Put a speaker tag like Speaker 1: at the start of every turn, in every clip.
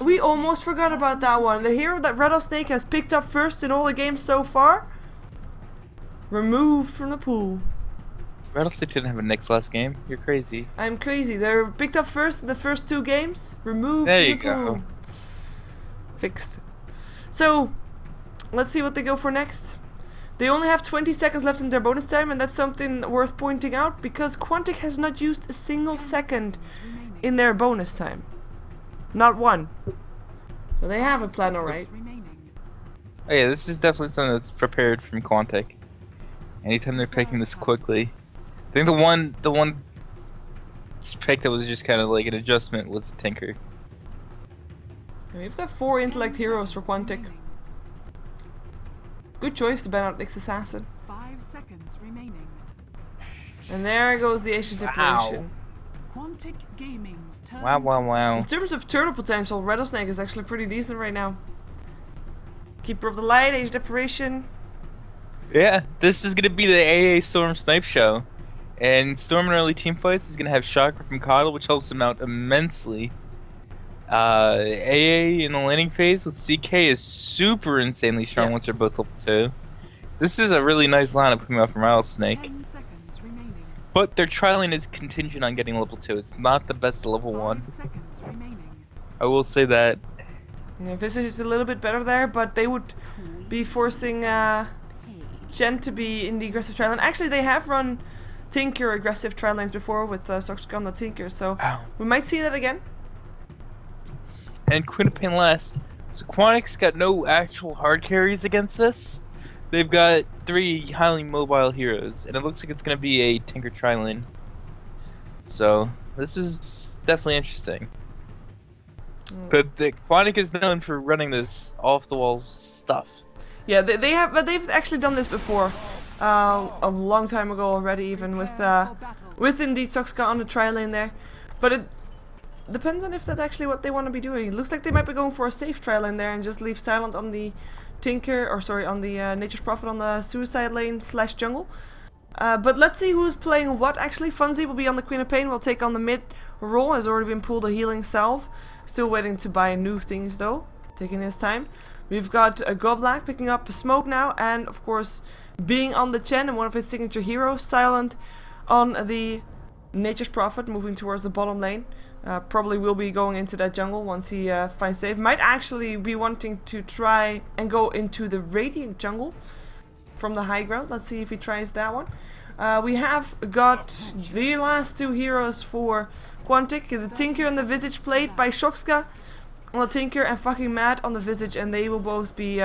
Speaker 1: We almost forgot about that one. The hero that Rattlesnake has picked up first in all the games so far, removed from the pool.
Speaker 2: Rattlesnake didn't have a Nyx last game. You're crazy.
Speaker 1: I'm crazy. They're picked up first in the first 2 games, removed
Speaker 2: There
Speaker 1: from
Speaker 2: you
Speaker 1: the pool.
Speaker 2: go.
Speaker 1: Fixed. So, let's see what they go for next. They only have 20 seconds left in their bonus time, and that's something worth pointing out because Quantic has not used a single second in their bonus time. Not one. So they have a plan, alright.
Speaker 2: Oh yeah, this is definitely something that's prepared from Quantic. Anytime they're picking this quickly. I think the one pick that was just kind of like an adjustment was Tinker.
Speaker 1: We've got 4 intellect heroes for Quantic. Good choice to ban out Nyx Assassin.
Speaker 3: 5 seconds remaining.
Speaker 1: And there goes the Asian Deprivation.
Speaker 3: Quantic Gaming's turn.
Speaker 2: Wow.
Speaker 1: In terms of turtle potential, Rattlesnake is actually pretty decent right now. Keeper of the Light, Age Deprivation.
Speaker 2: Yeah, this is gonna be the AA Storm Snipe show. And Storm in early team fights is gonna have Chakra from Coddle, which helps him out immensely. AA in the laning phase with CK is super insanely strong once they're both level 2. This is a really nice lineup coming out from Rattlesnake.
Speaker 3: 10 seconds remaining.
Speaker 2: But their trialing is contingent on getting level 2. It's not the best level 1.
Speaker 3: 5 seconds remaining.
Speaker 2: I will say that.
Speaker 1: Yeah, Visage is a little bit better there, but they would be forcing Jen to be in the aggressive trial. And actually, they have run Tinker aggressive trial lanes before with Soxgon Tinker, so we might see that again.
Speaker 2: And Queen of Pain last. So Quantic's got no actual hard carries against this. They've got 3 highly mobile heroes, and it looks like it's going to be a Tinker tri-lane. So this is definitely interesting. But the Quantic is known for running this off-the-wall stuff.
Speaker 1: Yeah, they've actually done this before, a long time ago already, even with indeed Soxka on the tri lane there. But it depends on if that's actually what they want to be doing. It looks like they might be going for a safe tri lane there and just leave Silent on the Tinker, or sorry, on the Nature's Prophet on the Suicide lane / jungle. But let's see who's playing what. Actually, Funzy will be on the Queen of Pain. Will take on the mid role. Has already been pulled a healing salve. Still waiting to buy new things though. Taking his time. We've got a Goblak picking up a smoke now, and of course being on the Chen and one of his signature heroes, Silent on the Nature's Prophet, moving towards the bottom lane. Probably will be going into that jungle once he finds safe. Might actually be wanting to try and go into the Radiant jungle from the high ground. Let's see if he tries that one. We have got the last 2 heroes for Quantic, the Tinker and the Visage played by Shoxka on the Tinker and fucking Mad on the Visage, and they will both be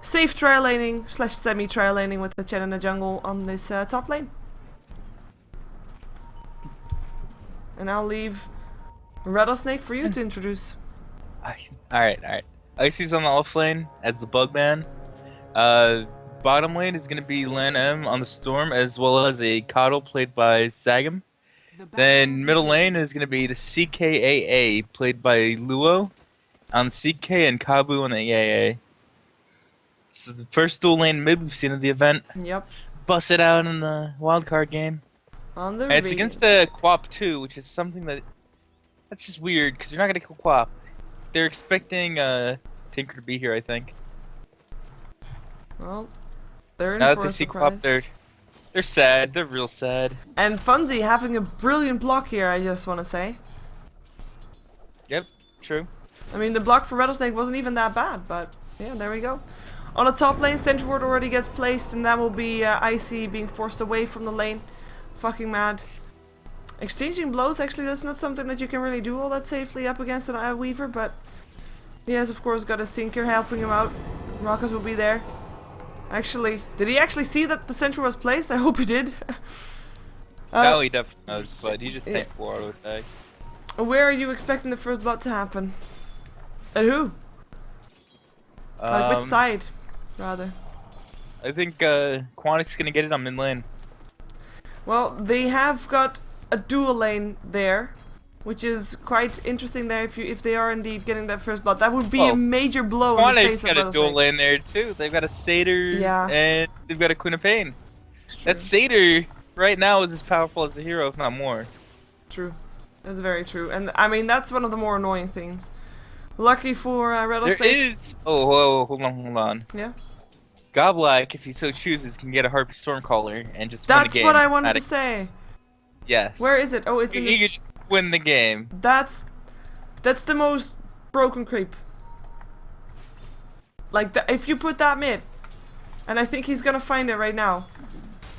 Speaker 1: safe tri laning / semi tri laning with the Chen in the jungle on this top lane. And I'll leave Rattlesnake for you to introduce.
Speaker 2: Alright. Icy's on the off lane as the Bugman. Bottom lane is going to be Lan M on the Storm, as well as a Coddle played by Sagam. Then middle lane is going to be the CKAA played by Luo on CK and Kabu on the EAA. So the first dual lane mid we've seen at the event.
Speaker 1: Yep.
Speaker 2: Bust it out in the wildcard game.
Speaker 1: On the
Speaker 2: And it's against the Quap too, which is something that's just weird because you're not going to kill Quap. They're expecting Tinker to be here, I think.
Speaker 1: Well, they're in
Speaker 2: Now
Speaker 1: for
Speaker 2: that
Speaker 1: a
Speaker 2: they see
Speaker 1: surprise.
Speaker 2: Quap, they're sad. They're real sad.
Speaker 1: And Funzy having a brilliant block here, I just want to say.
Speaker 2: Yep, true.
Speaker 1: I mean, the block for Rattlesnake wasn't even that bad, but yeah, there we go. On the top lane, Sentry Ward already gets placed, and that will be Icy being forced away from the lane. Fucking Mad. Exchanging blows, actually, that's not something that you can really do all that safely up against an Weaver, but he has, of course, got his Tinker helping him out. Rockers will be there. Actually, did he actually see that the sentry was placed? I hope he did.
Speaker 2: No, he definitely knows, but he just tanked 4 auto attack.
Speaker 1: Where are you expecting the first blood to happen? And who? Like which side, rather?
Speaker 2: I think Quantic's gonna get it on mid lane.
Speaker 1: Well, they have got a dual lane there, which is quite interesting there if they are indeed getting that first blood. That would be a major blow in the face of
Speaker 2: Quantic's got a
Speaker 1: Rattlesnake.
Speaker 2: dual lane there too. They've got a Satyr and they've got a Queen of Pain. That Satyr right now is as powerful as the hero, if not more.
Speaker 1: True. That's very true. And I mean, that's one of the more annoying things Lucky for
Speaker 2: There
Speaker 1: Rattlesnake.
Speaker 2: is. Oh, whoa, hold on.
Speaker 1: Yeah.
Speaker 2: Goblak, if he so chooses, can get a Harpy Stormcaller and just win
Speaker 1: That's
Speaker 2: the game.
Speaker 1: what I wanted
Speaker 2: At
Speaker 1: to
Speaker 2: a-
Speaker 1: say.
Speaker 2: Yes.
Speaker 1: Where is it? Oh, it's in
Speaker 2: He
Speaker 1: this.
Speaker 2: could just win the game.
Speaker 1: That's the most broken creep. Like if you put that mid, and I think he's gonna find it right now.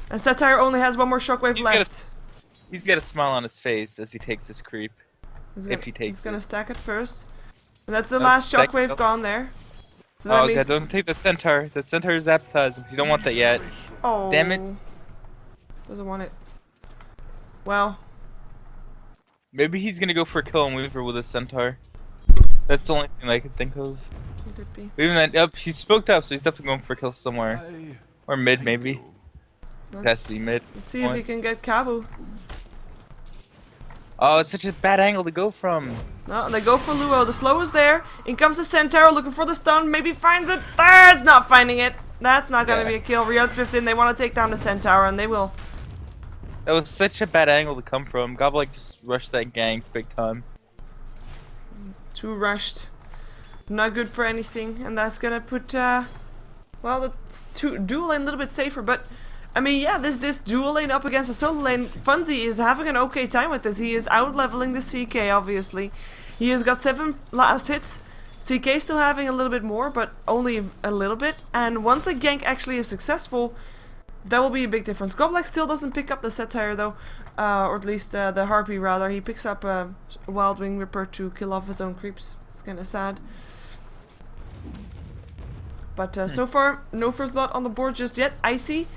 Speaker 1: And Satire only has one more shockwave left.
Speaker 2: He's got a smile on his face as he takes this creep.
Speaker 1: He's
Speaker 2: He's
Speaker 1: gonna stack it first. And that's the
Speaker 2: Nope,
Speaker 1: last
Speaker 2: stack-
Speaker 1: shockwave
Speaker 2: nope.
Speaker 1: gone there. So that
Speaker 2: Oh
Speaker 1: means
Speaker 2: god, don't take the centaur. The centaur is appetizing. You don't want that yet.
Speaker 1: oh,
Speaker 2: Damn it.
Speaker 1: Doesn't want it. Well,
Speaker 2: Maybe he's gonna go for a kill and weaver with a centaur. That's the only thing I can think of.
Speaker 1: it could be.
Speaker 2: Even that, yep, he's spooked up, so he's definitely going for a kill somewhere. Or mid, maybe. It has
Speaker 1: Let's,
Speaker 2: to be mid.
Speaker 1: let's see if he can get Kabu.
Speaker 2: Oh, it's such a bad angle to go from.
Speaker 1: No, they go for Luo. The slow is there. In comes the Centaur looking for the stun. Maybe finds it. That's not finding it. That's not gonna
Speaker 2: Yeah.
Speaker 1: be a kill. Real drift in. They want to take down the Centaur, and they will.
Speaker 2: That was such a bad angle to come from. Goblak just rushed that gank big time.
Speaker 1: Too rushed. Not good for anything, and that's gonna put well, the dual lane a little bit safer, but I mean, yeah, this dual lane up against a solo lane, Funzy is having an okay time with this. He is out leveling the CK, obviously. He has got 7 last hits. CK still having a little bit more, but only a little bit. And once a gank actually is successful, that will be a big difference. Goblak still doesn't pick up the Satire though, or at least the Harpy rather. He picks up a Wild Wing Ripper to kill off his own creeps. It's kind of sad. But so far, no first blood on the board just yet. Icy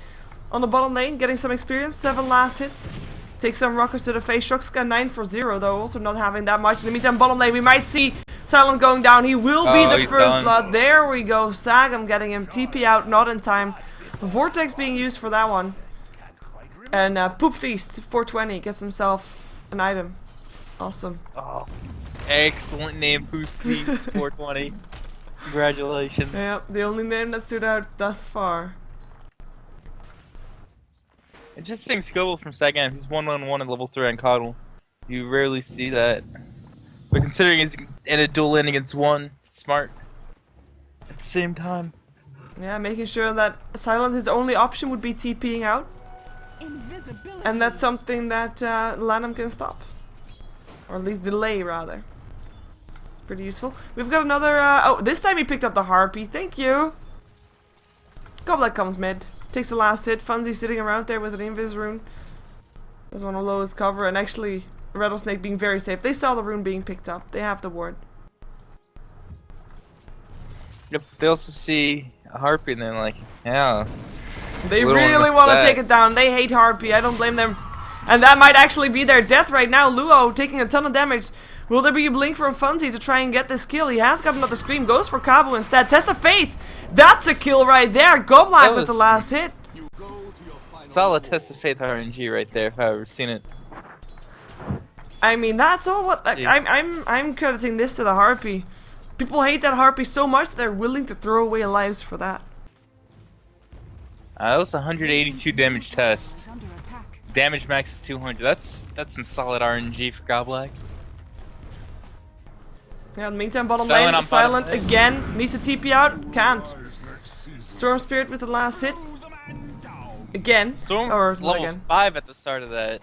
Speaker 1: on the bottom lane, getting some experience. 7 last hits. Takes some rockers to the face. Shoxka 9 for 0 though, also not having that much. In the meantime, bottom lane, we might see Silent going down. He will be the
Speaker 2: he's
Speaker 1: first
Speaker 2: done.
Speaker 1: blood. There we go. Sagam getting him. TP out, not in time. Vortex being used for that one. And Poop Feast, 420, gets himself an item. Awesome.
Speaker 2: Oh, excellent name, Boost Please 420. Congratulations.
Speaker 1: Yeah, the only name that stood out thus far.
Speaker 2: I just think Scoble from Sagam, he's 1-on-1 in level 3 on Coddle. You rarely see that. But considering he's in a duel lane against 1, it's smart. At the same time.
Speaker 1: Yeah, making sure that Silent, his only option would be TPing out.
Speaker 3: Invisibility.
Speaker 1: And that's something that Lanham can stop. Or at least delay, rather. Pretty useful. We've got another... oh, this time he picked up the Harpy. Thank you! Goblak comes mid. Takes the last hit. Funzy sitting around there with an Invis rune. Doesn't want to lower his cover. And actually, Rattlesnake being very safe. They saw the rune being picked up. They have the ward.
Speaker 2: Yep, they also see a Harpy and they're like, yeah.
Speaker 1: They
Speaker 2: We don't
Speaker 1: really
Speaker 2: miss
Speaker 1: want to
Speaker 2: that.
Speaker 1: take it down. They hate Harpy. I don't blame them. And that might actually be their death right now. Luo taking a ton of damage. Will there be a blink from Funzy to try and get this kill? He has got another scream. Goes for Cabo instead. Test of Faith. That's a kill right there. Goblak
Speaker 2: That
Speaker 1: with the
Speaker 2: was-
Speaker 1: last hit.
Speaker 2: Solid test of faith RNG right there if I've ever seen it.
Speaker 1: I mean, that's all what
Speaker 2: Yeah.
Speaker 1: I'm crediting this to the Harpy. People hate that Harpy so much they're willing to throw away lives for that.
Speaker 2: That was 182 damage test.
Speaker 3: Is under attack.
Speaker 2: Damage max is 200. That's some solid RNG for Goblak.
Speaker 1: Yeah, in the meantime, bottom
Speaker 2: Silent
Speaker 1: lane,
Speaker 2: on
Speaker 1: Silent
Speaker 2: bottom lane.
Speaker 1: again. Needs to TP out. Can't. Storm Spirit with the last hit. Again.
Speaker 2: Storm
Speaker 1: Or
Speaker 2: was
Speaker 1: not
Speaker 2: level
Speaker 1: again.
Speaker 2: 5 at the start of that.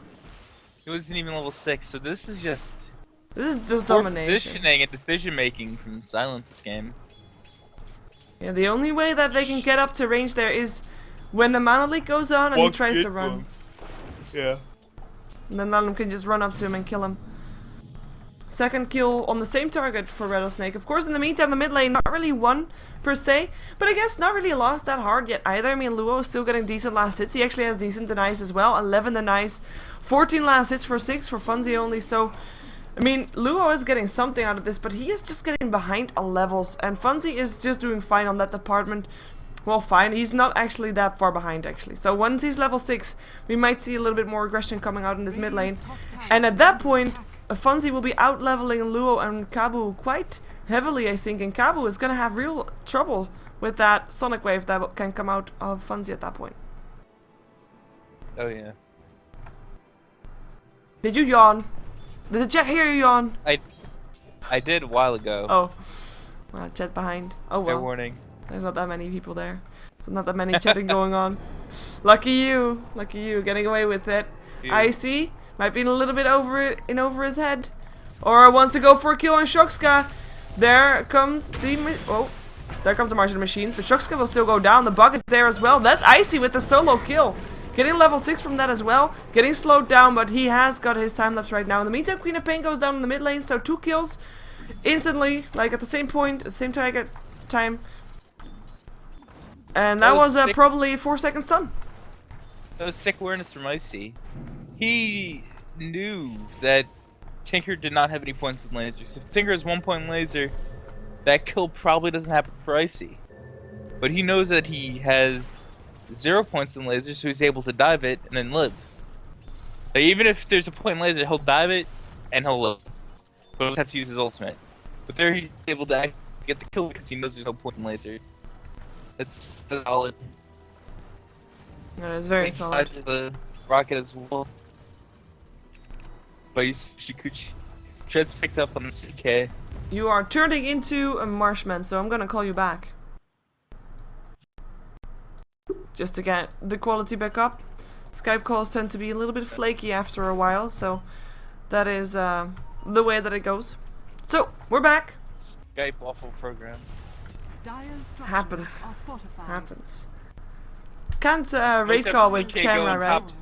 Speaker 2: He wasn't even level 6, so this is just
Speaker 1: This is just
Speaker 2: poor
Speaker 1: domination.
Speaker 2: positioning and decision making from Silent this game.
Speaker 1: Yeah, the only way that they can get up to range there is when the mana leak goes on and he tries to run.
Speaker 2: Yeah.
Speaker 1: And then Lanham can just run up to him and kill him. Second kill on the same target for Rattlesnake. Of course, in the meantime, the mid lane not really won per se, but I guess not really lost that hard yet either. I mean, Luo is still getting decent last hits. He actually has decent denies as well. 11 denies, 14 last hits for 6 for Funzy only. So, I mean, Luo is getting something out of this, but he is just getting behind on levels, and Funzy is just doing fine on that department. Well, fine. He's not actually that far behind, actually. So once he's level 6, we might see a little bit more aggression coming out in this mid lane. And at that point, Funzy will be out-leveling Luo and Kabu quite heavily, I think. And Kabu is going to have real trouble with that Sonic Wave that can come out of Funzy at that point.
Speaker 2: Oh yeah.
Speaker 1: Did you yawn? Did the chat hear you yawn?
Speaker 2: I did a while ago.
Speaker 1: Oh. Chat behind. Oh
Speaker 2: Fair
Speaker 1: well.
Speaker 2: warning.
Speaker 1: There's not that many people there. So not that many chatting going on. Lucky you. Lucky you. Getting away with it.
Speaker 2: Dude.
Speaker 1: Icy. Might be a little bit over his head. Or wants to go for a kill on Shokska. There comes the... Oh. There comes the Martian Machines. But Shokska will still go down. The bug is there as well. That's Icy with the solo kill. Getting level 6 from that as well. Getting slowed down, but he has got his time lapse right now. In the meantime, Queen of Pain goes down in the mid lane. So 2 kills instantly. Like at the same point. At the same time. And that was probably a 4-second stun.
Speaker 2: That was sick awareness from Icy. He knew that Tinker did not have any points in lasers. If Tinker has 1 point in laser, that kill probably doesn't happen for Icy. But he knows that he has 0 points in laser, so he's able to dive it and then live. So even if there's a point in laser, he'll dive it and he'll live. But he'll have to use his ultimate. But there he's able to get the kill because he knows there's no point in laser. That's solid.
Speaker 1: That is very solid.
Speaker 2: The rocket as well. But Shikuchi Tread's picked up on the CK.
Speaker 1: You are turning into a marshman, so I'm gonna call you back. Just to get the quality back up. Skype calls tend to be a little bit flaky after a while, so that is the way that it goes. So, we're back.
Speaker 2: Skype awful program.
Speaker 1: Happens. Happens. Can't raid call with camera, right?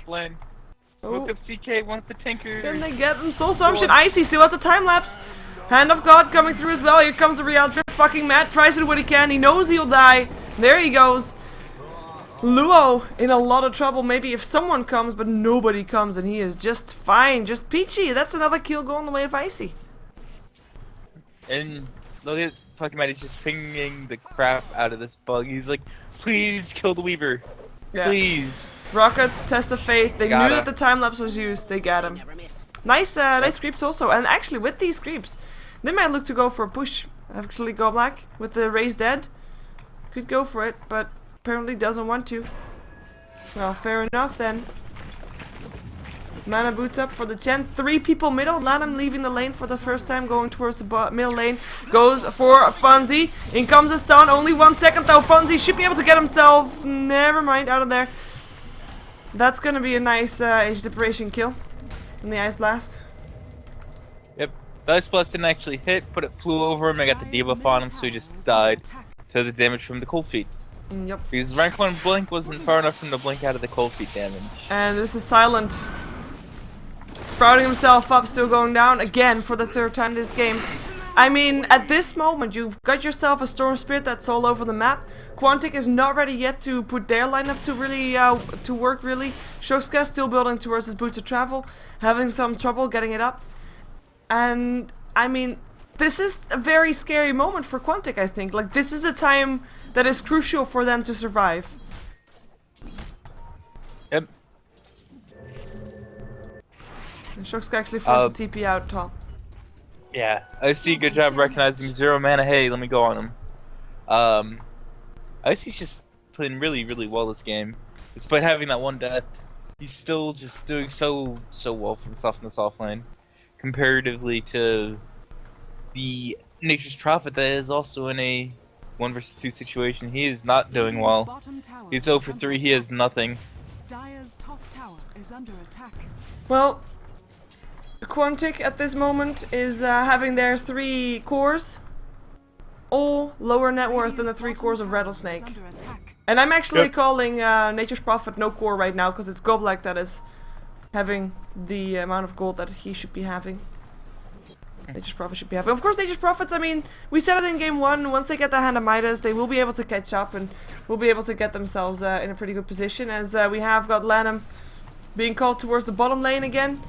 Speaker 2: Lane.
Speaker 1: Oh.
Speaker 2: Look up CK wants the Tinker.
Speaker 1: Can they get him? Soul Assumption. Icy still has a time lapse. Hand of God coming through as well. Here comes the real trip. Fucking Matt tries to do what he can. He knows he'll die. There he goes. Luo in a lot of trouble. Maybe if someone comes, but nobody comes, and he is just fine. Just peachy. That's another kill going the way of Icy.
Speaker 2: And look at fucking Matt. He's just pinging the crap out of this bug. He's like, please kill the Weaver.
Speaker 1: Yeah.
Speaker 2: Please.
Speaker 1: Rockets, test of faith. They knew that the time lapse was used. They got him. Nice, nice creeps also. And actually, with these creeps, they might look to go for a push. Actually, go black with the raise dead. Could go for it, but apparently doesn't want to. Well, fair enough then. Mana boots up for the Chen. 3 people middle. Lanham leaving the lane for the first time, going towards the middle lane. Goes for Funzy. In comes a stun. Only 1 second though. Funzy should be able to get himself. Never mind, out of there. That's gonna be a nice Age Deprivation kill. In the Ice Blast.
Speaker 2: Yep. The Ice Blast didn't actually hit, but it flew over him. I got the debuff on him, so he just died to the damage from the cold feet.
Speaker 1: Yep.
Speaker 2: Because rank 1 blink wasn't far enough from the blink out of the cold feet damage.
Speaker 1: And this is Silent. Sprouting himself up, still going down again for the 3rd time this game. I mean, at this moment, you've got yourself a Storm Spirit that's all over the map. Quantic is not ready yet to put their lineup to really, to work really. Shokska still building towards his Boots of Travel, having some trouble getting it up. And, I mean, this is a very scary moment for Quantic, I think. Like, this is a time that is crucial for them to survive.
Speaker 2: Yep.
Speaker 1: And Shokska actually forced the TP out top.
Speaker 2: Yeah, I see. Good job recognizing 0 mana. Hey, let me go on him. Icy's just playing really, really well this game. Despite having that 1 death, he's still just doing so well for himself in this offlane. Comparatively to the Nature's Prophet that is also in a 1 versus 2 situation. He is not doing well. He's 0 for 3, he has nothing.
Speaker 1: Well, Quantic at this moment is having their 3 cores all lower net worth than the 3 cores of Rattlesnake. And I'm actually calling Nature's Prophet no core right now, because it's Goblak that is having the amount of gold that he should be having. Nature's Prophet should be having. Of course, Nature's Prophets, I mean, we said it in game 1, once they get the Hand of Midas, they will be able to catch up and will be able to get themselves in a pretty good position, as we have got Lanham being called towards the bottom lane again.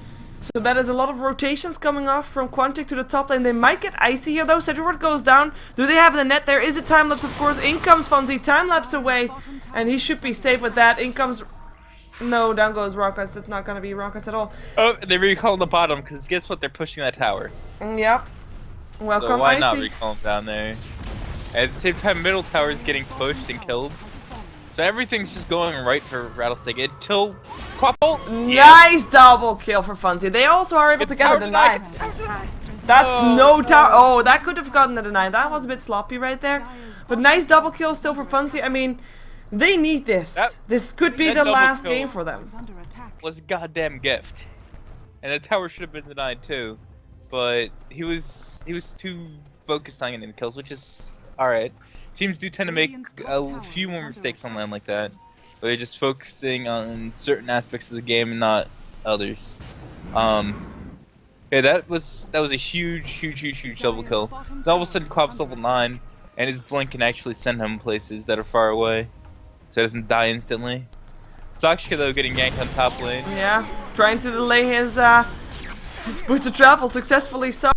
Speaker 1: So that is a lot of rotations coming off from Quantic to the top lane. They might get Icy here though. Sedgwick goes down. Do they have the net? There is a time lapse, of course. In comes Fonzie. Time lapse away. And he should be safe with that. In comes... No, down goes Rockets. That's not going to be Rockets at all.
Speaker 2: Oh, they recall the bottom because guess what? They're pushing that tower.
Speaker 1: Yep. Welcome,
Speaker 2: so why
Speaker 1: Icy.
Speaker 2: not recall them down there? At the same time, middle tower is getting pushed and killed. So everything's just going right for Rattlesnake until Quapple.
Speaker 1: Nice double kill for Funzy. They also are able to get a deny. That's no tower. Oh, that could have gotten the deny. That was a bit sloppy right there. But nice double kill still for Funzy. I mean, they need this. This could be the last game for them.
Speaker 2: Was a goddamn gift. And the tower should have been denied too. But he was too focused on getting kills, which is alright. Teams do tend to make a few more mistakes on land like that. But they're just focusing on certain aspects of the game and not others. Yeah, that was a huge double kill. So all of a sudden Quap's level 9, and his blink can actually send him places that are far away, so he doesn't die instantly. Sakshika though getting ganked on top lane.
Speaker 1: Yeah, trying to delay his boots of travel successfully. So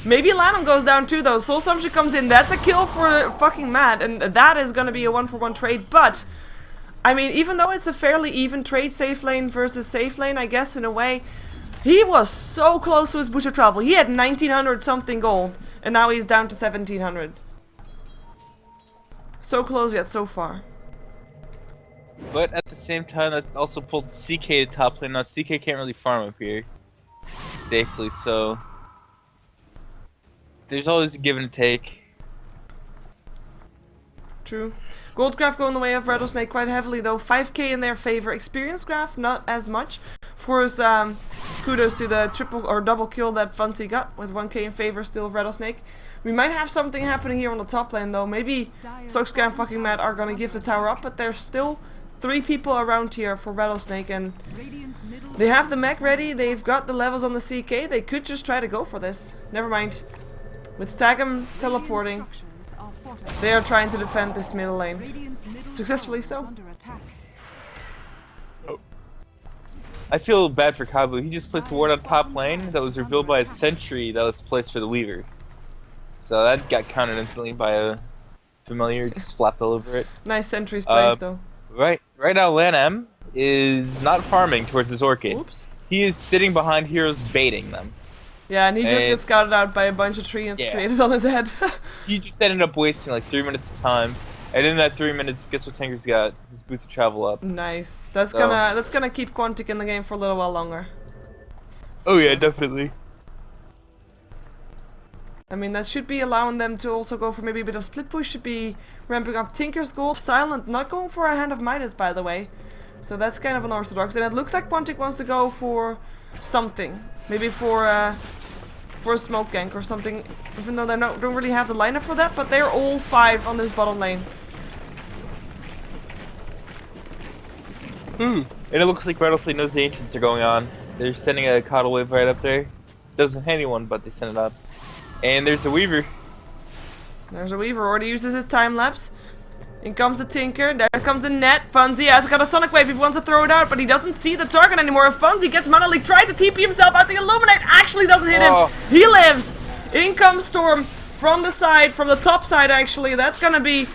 Speaker 1: maybe Lanham goes down too though. Soul Assumption comes in. That's a kill for fucking Matt, and that is gonna be a 1-for-1 trade. But I mean, even though it's a fairly even trade, safe lane versus safe lane, I guess in a way. He was so close to his boots of travel. He had 1900 something gold, and now he's down to 1700. So close yet so far.
Speaker 2: But at the same time, that also pulled CK to top lane. Now CK can't really farm up here safely, so there's always a give and take.
Speaker 1: True. Gold graph going the way of Rattlesnake quite heavily though. 5k in their favor. Experience graph not as much. Of course, kudos to the triple or double kill that Funzy got with 1k in favor still of Rattlesnake. We might have something happening here on the top lane though. Maybe Soxka and fucking Matt are gonna give the tower up, but there's still 3 people around here for Rattlesnake, and they have the mech ready. They've got the levels on the CK. They could just try to go for this. Never mind. With Sagam teleporting, they are trying to defend this middle lane. Successfully so.
Speaker 2: I feel bad for Kabu. He just placed a ward on top lane that was revealed by a sentry that was placed for the Weaver. So that got countered instantly by a familiar, just flapped all over it.
Speaker 1: Nice sentries placed though.
Speaker 2: Right now Lan is not farming towards his Orchid.
Speaker 1: Oops.
Speaker 2: He is sitting behind heroes baiting them.
Speaker 1: Yeah, and he just gets scouted out by a bunch of trees created on his head.
Speaker 2: He just ended up wasting like 3 minutes of time. And in that 3 minutes, guess what Tanker's got? His boots of travel up.
Speaker 1: Nice. That's gonna keep Quantic in the game for a little while longer.
Speaker 2: Oh yeah, definitely.
Speaker 1: I mean, that should be allowing them to also go for maybe a bit of split push, should be ramping up Tinker's gold. Silent not going for a Hand of Midas, by the way. So that's kind of unorthodox. And it looks like Quantic wants to go for something. Maybe for a smoke gank or something. Even though they don't really have the lineup for that, but they're all 5 on this bottom lane.
Speaker 2: And it looks like Rattlesnake knows the Ancients are going on. They're sending a Coddle Wave right up there. Doesn't hit anyone, but they send it up. And there's a Weaver.
Speaker 1: There's a Weaver. Already uses his time lapse. In comes the Tinker. There comes the net. Funzy has got a Sonic Wave if he wants to throw it out, but he doesn't see the target anymore. If Funzy gets Mana Leak, tries to TP himself out. The Illuminate actually doesn't hit him. He lives. In comes Storm from the side, from the top side actually. That's gonna be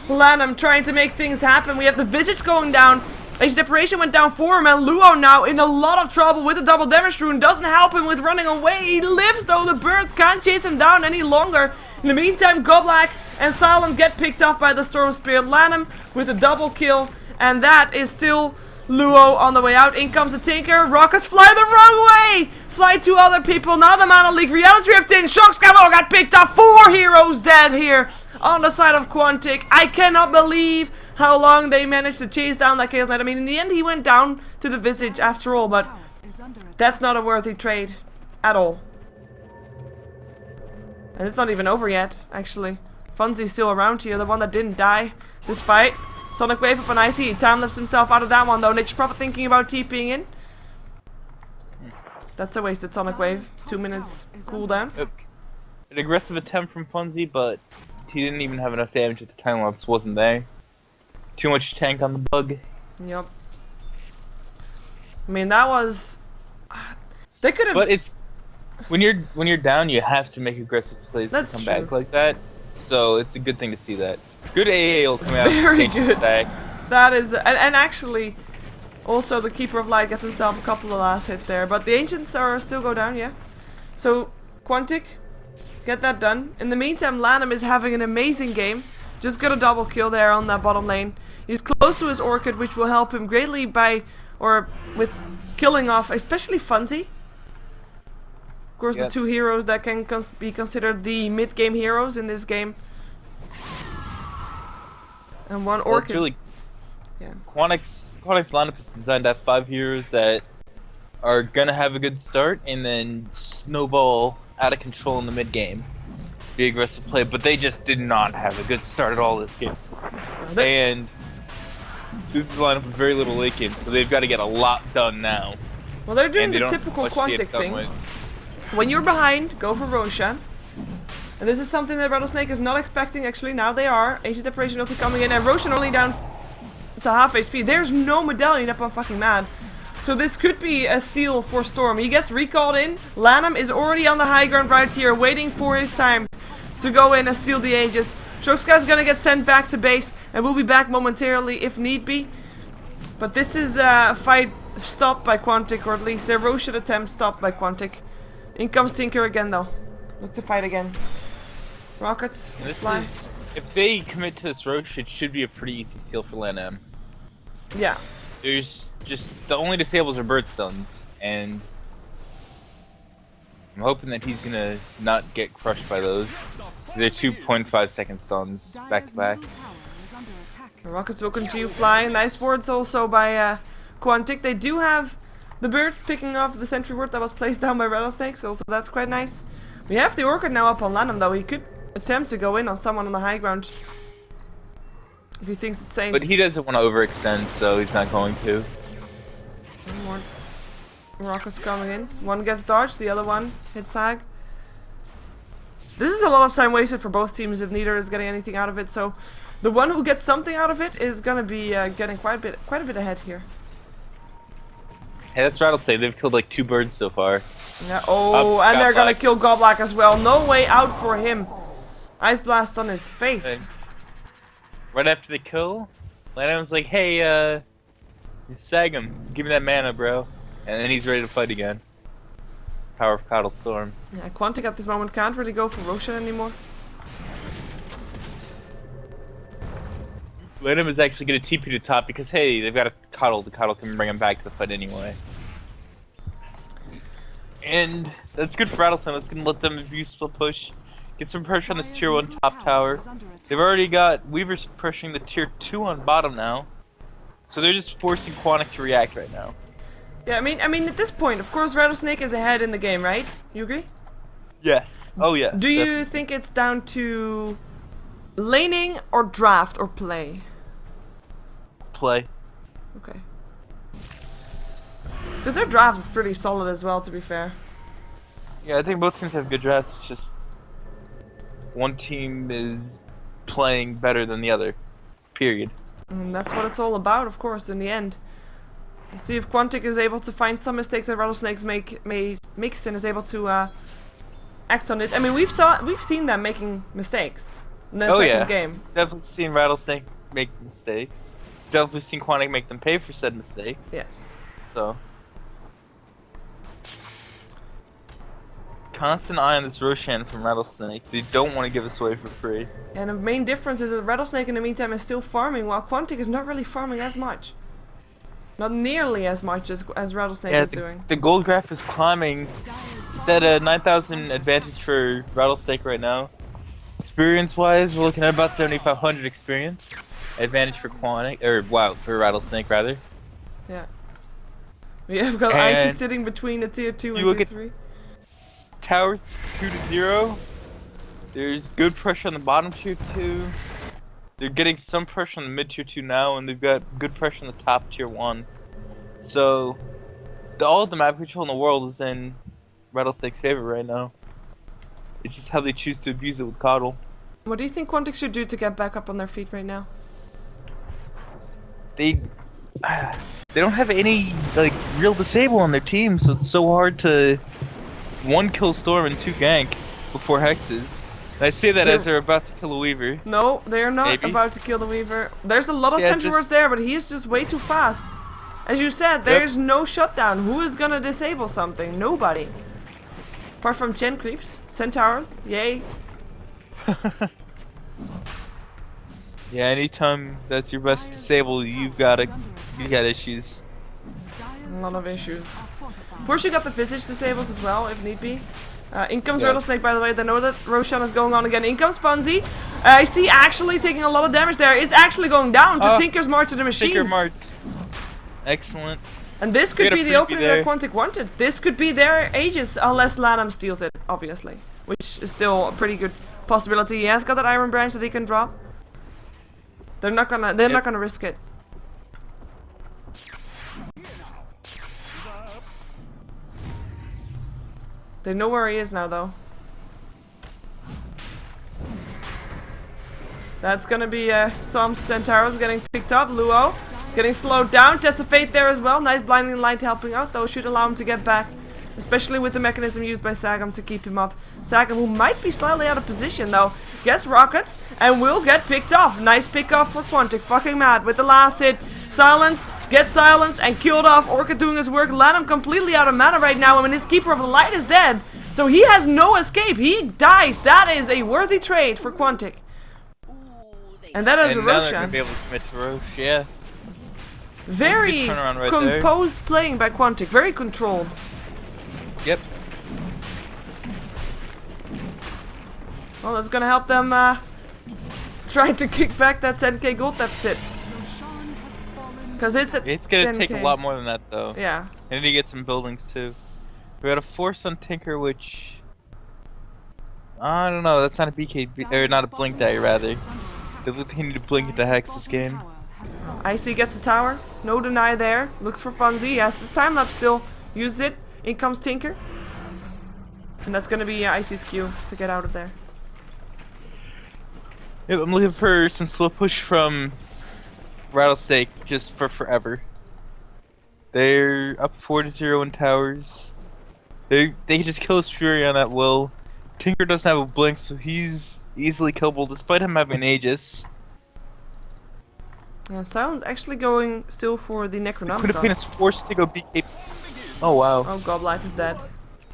Speaker 1: Lanham trying to make things happen. We have the Visage going down. Ancient Deparation went down for him, and Luo now in a lot of trouble with the double damage rune. Doesn't help him with running away. He lives though. The birds can't chase him down any longer. In the meantime, Goblak and Silent get picked off by the Storm Spirit. Lanham with a double kill, and that is still Luo on the way out. In comes the Tinker. Rockets fly the wrong way. Fly 2 other people. Now the Mana League. Reality Drift in. Shockscamo got picked up. 4 heroes dead here on the side of Quantic. I cannot believe how long they managed to chase down that Chaos Knight. I mean, in the end, he went down to the Visage after all, but that's not a worthy trade at all. And it's not even over yet, actually. Funzy's still around here, the one that didn't die this fight. Sonic Wave up on Icy. He time-lapsed himself out of that one, though. Nature Prophet thinking about TPing in. That's a wasted Sonic Wave. 2 minutes cooldown.
Speaker 2: An aggressive attempt from Funzy, but he didn't even have enough damage at the time lapse wasn't there. Too much tank on the bug.
Speaker 1: Yep. I mean, that was... They could have...
Speaker 2: But it's... When you're down, you have to make aggressive plays to come back like that. So it's a good thing to see that. Good AA will come out.
Speaker 1: Very good. That is... And actually, also the Keeper of Light gets himself a couple of last hits there. But the Ancients are still go down, yeah. So, Quantic, get that done. In the meantime, Lanham is having an amazing game. Just got a double kill there on that bottom lane. He's close to his Orchid, which will help him greatly by, or with killing off, especially Funzy. Of course, the two heroes that can be considered the mid-game heroes in this game. And one
Speaker 2: Well,
Speaker 1: Orchid.
Speaker 2: it's really
Speaker 1: Yeah.
Speaker 2: Quantic's lineup is designed to have 5 heroes that are gonna have a good start and then snowball out of control in the mid game. Be aggressive play, but they just did not have a good start at all this game. And this is a lineup with very little late game, so they've got to get a lot done now.
Speaker 1: Well, they're doing
Speaker 2: And they
Speaker 1: the
Speaker 2: don't
Speaker 1: typical
Speaker 2: have much to
Speaker 1: Quantic
Speaker 2: get done
Speaker 1: thing.
Speaker 2: with.
Speaker 1: When you're behind, go for Roshan. And this is something that Rattlesnake is not expecting, actually. Now they are. Ancient Deprivation ulti coming in, and Roshan only down to half HP. There's no medallion up on fucking mad. So this could be a steal for Storm. He gets recalled in. Lanham is already on the high ground right here, waiting for his time to go in and steal the Aegis. Shoxka is gonna get sent back to base, and we'll be back momentarily if need be. But this is a fight stopped by Quantic, or at least their Roshan attempt stopped by Quantic. In comes Tinker again, though. Look to fight again. Rockets, fly.
Speaker 2: If they commit to this Roche, it should be a pretty easy steal for Lanham.
Speaker 1: Yeah.
Speaker 2: There's just the only disables are bird stuns, and I'm hoping that he's gonna not get crushed by those. They're 2.5 second stuns back to back.
Speaker 1: The Rockets will continue flying. Nice wards also by Quantic. They do have the birds picking off the sentry ward that was placed down by Rattlesnake, so also that's quite nice. We have the Orchid now up on Lanham, though. He could attempt to go in on someone on the high ground if he thinks it's safe.
Speaker 2: But he doesn't want to overextend, so he's not going to.
Speaker 1: One more Rockets coming in. One gets dodged, the other one hits Sag. This is a lot of time wasted for both teams if neither is getting anything out of it, so the one who gets something out of it is gonna be getting quite a bit ahead here.
Speaker 2: Hey, that's Rattlesnake. They've killed like 2 birds so far.
Speaker 1: Yeah, oh, and they're gonna kill Goblak as well. No way out for him. Ice Blast on his face.
Speaker 2: Hey. Right after the kill, Lanham's like, hey, sag him. Give me that mana, bro. And then he's ready to fight again. Power of Coddle Storm.
Speaker 1: Yeah, Quantic at this moment can't really go for Roshan anymore.
Speaker 2: Lanham is actually going to TP to top because, hey, they've got a Coddle. The Coddle can bring him back to the fight anyway. And that's good for Rattlesnake. That's going to let them abuse split push. Get some pressure on this tier 1 top tower. They've already got Weavers pressuring the tier 2 on bottom now. So they're just forcing Quantic to react right now.
Speaker 1: Yeah, I mean at this point, of course Rattlesnake is ahead in the game, right? You agree?
Speaker 2: Yes. Oh yeah.
Speaker 1: Do you think it's down to laning or draft or play?
Speaker 2: Play.
Speaker 1: Okay. Because their draft is pretty solid as well, to be fair.
Speaker 2: Yeah, I think both teams have good drafts. It's just one team is playing better than the other. Period.
Speaker 1: And that's what it's all about, of course, in the end. We'll see if Quantic is able to find some mistakes that Rattlesnakes makes and is able to act on it. I mean, we've seen them making mistakes in the second game.
Speaker 2: Definitely seen Rattlesnake make mistakes. Definitely seen Quantic make them pay for said mistakes.
Speaker 1: Yes.
Speaker 2: So constant eye on this Roshan from Rattlesnake. They don't want to give this away for free.
Speaker 1: And the main difference is that Rattlesnake in the meantime is still farming, while Quantic is not really farming as much. Not nearly as much as Rattlesnake is doing.
Speaker 2: The gold graph is climbing. It's at a 9,000 advantage for Rattlesnake right now. Experience-wise, we're looking at about 7,500 experience. Advantage for Quantic, or wow, for Rattlesnake rather.
Speaker 1: Yeah. We have got Icy sitting between the tier 2 and tier 3.
Speaker 2: Tower 2 to 0. There's good pressure on the bottom tier 2. They're getting some pressure on the mid tier 2 now, and they've got good pressure on the top tier 1. So, all of the map control in the world is in Rattlesnake's favor right now. It's just how they choose to abuse it with Coddle.
Speaker 1: What do you think Quantic should do to get back up on their feet right now?
Speaker 2: They don't have any like real disable on their team, so it's so hard to 1 kill Storm and 2 gank before hexes. And I say that as they're about to kill a Weaver.
Speaker 1: No, they're not about to kill the Weaver. There's a lot of sentry wards there, but he's just way too fast. As you said, there's no shutdown. Who is gonna disable something? Nobody. Apart from Chen creeps, Centaurs, yay.
Speaker 2: Yeah, anytime that's your best disable, you got issues.
Speaker 1: A lot of issues. Forshu got the Visage disables as well, if need be. In comes
Speaker 2: Yeah.
Speaker 1: Rattlesnake, by the way. They know that Roshan is going on again. In comes Funzy. I see actually taking a lot of damage there. Is actually going down to Tinker's March of the Machines.
Speaker 2: Tinker March. Excellent.
Speaker 1: And this could
Speaker 2: We got
Speaker 1: be
Speaker 2: a
Speaker 1: the
Speaker 2: freebie
Speaker 1: opening
Speaker 2: there.
Speaker 1: that Quantic wanted. This could be their Aegis, unless Lanham steals it, obviously. Which is still a pretty good possibility. He has got that Iron Branch that he can drop. They're not gonna risk it. They know where he is now, though. That's gonna be some Centauros getting picked up. Luo getting slowed down. Test of Fate there as well. Nice blinding light helping out, though. Should allow him to get back. Especially with the mechanism used by Sagam to keep him up. Sagam, who might be slightly out of position, though, gets rockets and will get picked off. Nice pick off for Quantic. Fucking mad with the last hit. Silence. Gets silenced and killed off. Orchid doing his work. Lanham completely out of mana right now. I mean, his Keeper of the Light is dead. So he has no escape. He dies. That is a worthy trade for Quantic. And that is
Speaker 2: And
Speaker 1: a
Speaker 2: now they're gonna
Speaker 1: Roshan.
Speaker 2: be able to commit to Roche, yeah.
Speaker 1: Very
Speaker 2: turnaround right there.
Speaker 1: composed playing by Quantic. Very controlled.
Speaker 2: Yep.
Speaker 1: Well, that's gonna help them try to kick back that 10k gold deficit.
Speaker 3: Roshan has fallen.
Speaker 1: Because it's at
Speaker 2: It's gonna
Speaker 1: 10K.
Speaker 2: take a lot more than that though.
Speaker 1: Yeah.
Speaker 2: I need to get some buildings too. We got a Force on Tinker, which I don't know. That's not a BKB or not a Blink Die rather. They look like they need to blink into Hex this game.
Speaker 1: Icy gets the tower. No deny there. Looks for Funzy. He has the time lapse still. Uses it. In comes Tinker. And that's gonna be Icy's Q to get out of there.
Speaker 2: Yep, I'm looking for some slow push from Rattlesnake just for forever. They're up 4-0 in towers. They can just kill his Fury on that will. Tinker doesn't have a blink, so he's easily killable despite him having an Aegis.
Speaker 1: Yeah, Silent actually going still for the
Speaker 2: Could have been
Speaker 1: Necronomicon.
Speaker 2: forced to go BK. Oh wow.
Speaker 1: Oh, Goblife is dead.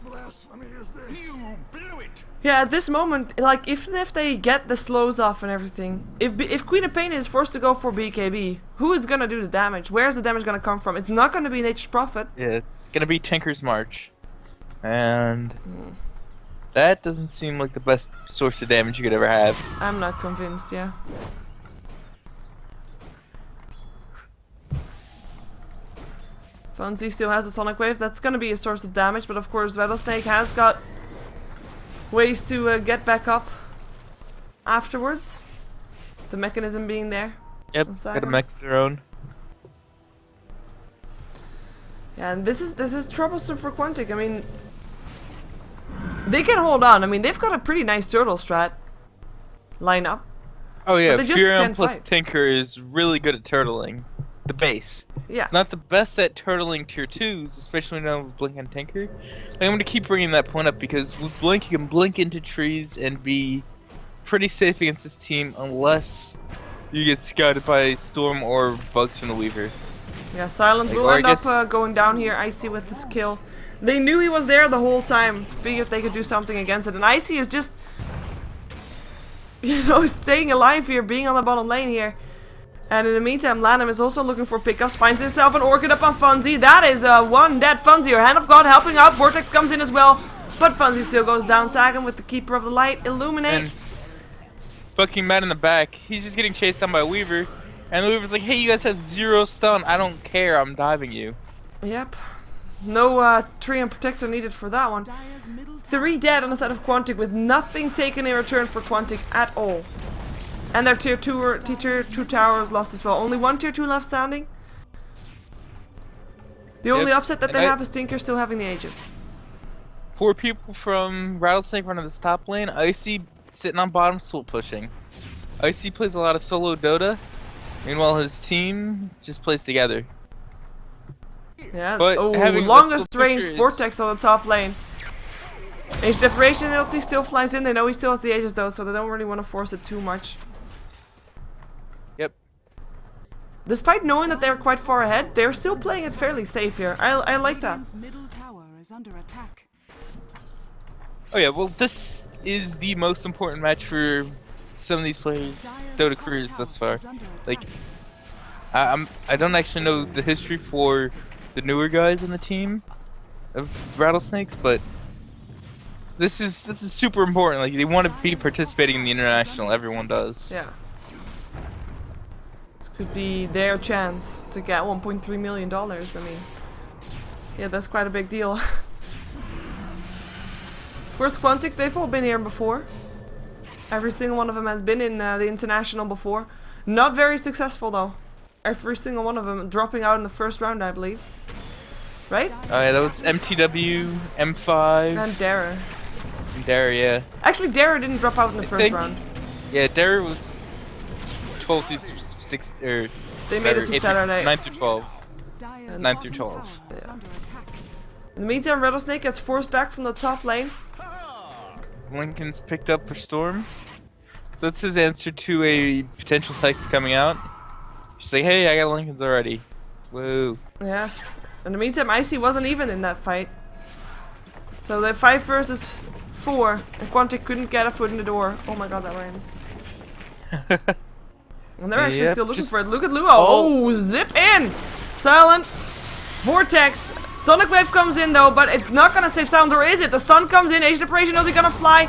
Speaker 4: Blasphemy is this? You blew it!
Speaker 1: Yeah, at this moment, like, even if they get the slows off and everything, if Queen of Pain is forced to go for BKB, who is gonna do the damage? Where's the damage gonna come from? It's not gonna be Nature's Prophet.
Speaker 2: Yeah, it's gonna be Tinker's March. And that doesn't seem like the best source of damage you could ever have.
Speaker 1: I'm not convinced, yeah. Funzy still has a Sonic Wave. That's gonna be a source of damage, but of course Rattlesnake has got ways to get back up afterwards. The mechanism being there.
Speaker 2: Yep,
Speaker 1: On
Speaker 2: got a
Speaker 1: Saga.
Speaker 2: mech of their own.
Speaker 1: Yeah, and this is troublesome for Quantic. I mean, they can hold on. I mean, they've got a pretty nice turtle strat lineup.
Speaker 2: Oh yeah,
Speaker 1: they just
Speaker 2: Furion
Speaker 1: can't
Speaker 2: plus
Speaker 1: fight.
Speaker 2: Tinker is really good at turtling. The base.
Speaker 1: Yeah.
Speaker 2: Not the best at turtling tier 2s, especially now with Blink and Tinker. I'm gonna keep bringing that point up because with Blink you can blink into trees and be pretty safe against this team unless you get scouted by Storm or Bugs from the Weaver.
Speaker 1: Yeah, Silent
Speaker 2: Like,
Speaker 1: will
Speaker 2: or I
Speaker 1: end up
Speaker 2: guess-
Speaker 1: going down here. Icy with his kill. They knew he was there the whole time. Figured they could do something against it. And Icy is just, you know, staying alive here, being on the bottom lane here. And in the meantime, Lanham is also looking for pickups. Finds himself an Orchid up on Funzy. That is one dead Funzy. Or Hand of God helping out. Vortex comes in as well. But Funzy still goes down. Sagan with the Keeper of the Light. Illuminate.
Speaker 2: And fucking Matt in the back, he's just getting chased down by a Weaver. And the Weaver's like, hey, you guys have 0 stun. I don't care. I'm diving you.
Speaker 1: Yep. No tree and protector needed for that one.
Speaker 3: Dire's middle tower
Speaker 1: 3 dead on the side of Quantic with nothing taken in return for Quantic at all. And their tier 2 towers lost as well. Only one tier 2 left standing. The only
Speaker 2: Yep,
Speaker 1: upset that
Speaker 2: and
Speaker 1: they
Speaker 2: I-
Speaker 1: have is Tinker still having the Aegis.
Speaker 2: 4 people from Rattlesnake running this top lane. Icy sitting on bottom, salt pushing. Icy plays a lot of solo Dota. Meanwhile, his team just plays together.
Speaker 1: Yeah.
Speaker 2: But
Speaker 1: Oh,
Speaker 2: having
Speaker 1: longest
Speaker 2: Westfield
Speaker 1: range
Speaker 2: Picture is-
Speaker 1: Vortex on the top lane. Age Separation ulti still flies in. They know he still has the Aegis though, so they don't really want to force it too much.
Speaker 2: Yep.
Speaker 1: Despite knowing that they're quite far ahead, they're still playing it fairly safe here. I like that.
Speaker 3: Radiant's middle tower is under attack.
Speaker 2: Oh yeah, well this is the most important match for some of these players,
Speaker 3: Dire's
Speaker 2: Dota
Speaker 3: top
Speaker 2: careers
Speaker 3: tower
Speaker 2: thus far.
Speaker 3: is under
Speaker 2: Like,
Speaker 3: attack.
Speaker 2: I don't actually know the history for the newer guys on the team, of rattlesnakes, but this is super important. Like they want to be participating in the international. Everyone does.
Speaker 1: Yeah. This could be their chance to get $1.3 million. I mean, yeah, that's quite a big deal. Of course, Quantic, they've all been here before. Every single one of them has been in the international before. Not very successful though. Every single one of them dropping out in the first round, I believe. Right?
Speaker 2: Oh yeah, that was MTW, M5,
Speaker 1: And Dara.
Speaker 2: and Dare, yeah.
Speaker 1: Actually, Dara didn't drop out in the
Speaker 2: I
Speaker 1: first
Speaker 2: think-
Speaker 1: round.
Speaker 2: Yeah, Dare was 12 through 6, or
Speaker 1: They made it to Saturday.
Speaker 2: 9 through 12.
Speaker 3: Dire's
Speaker 2: 9 through
Speaker 3: bottom
Speaker 2: 12.
Speaker 3: tower is under attack.
Speaker 1: In the meantime, Rattlesnake gets forced back from the top lane.
Speaker 2: Lincoln's picked up for Storm. So that's his answer to a potential text coming out. She's like, hey, I got Lincoln's already. Woo.
Speaker 1: Yeah. In the meantime, Icy wasn't even in that fight. So they're 5 versus 4, and Quantic couldn't get a foot in the door. Oh my god, that rhymes. And they're actually
Speaker 2: Yep,
Speaker 1: still looking
Speaker 2: just-
Speaker 1: for it. Look at Luo.
Speaker 2: Oh.
Speaker 1: Oh, zip in! Silent. Vortex. Sonic Wave comes in though, but it's not gonna save Silent, or is it? The stun comes in. Age Deprivation, are they gonna fly?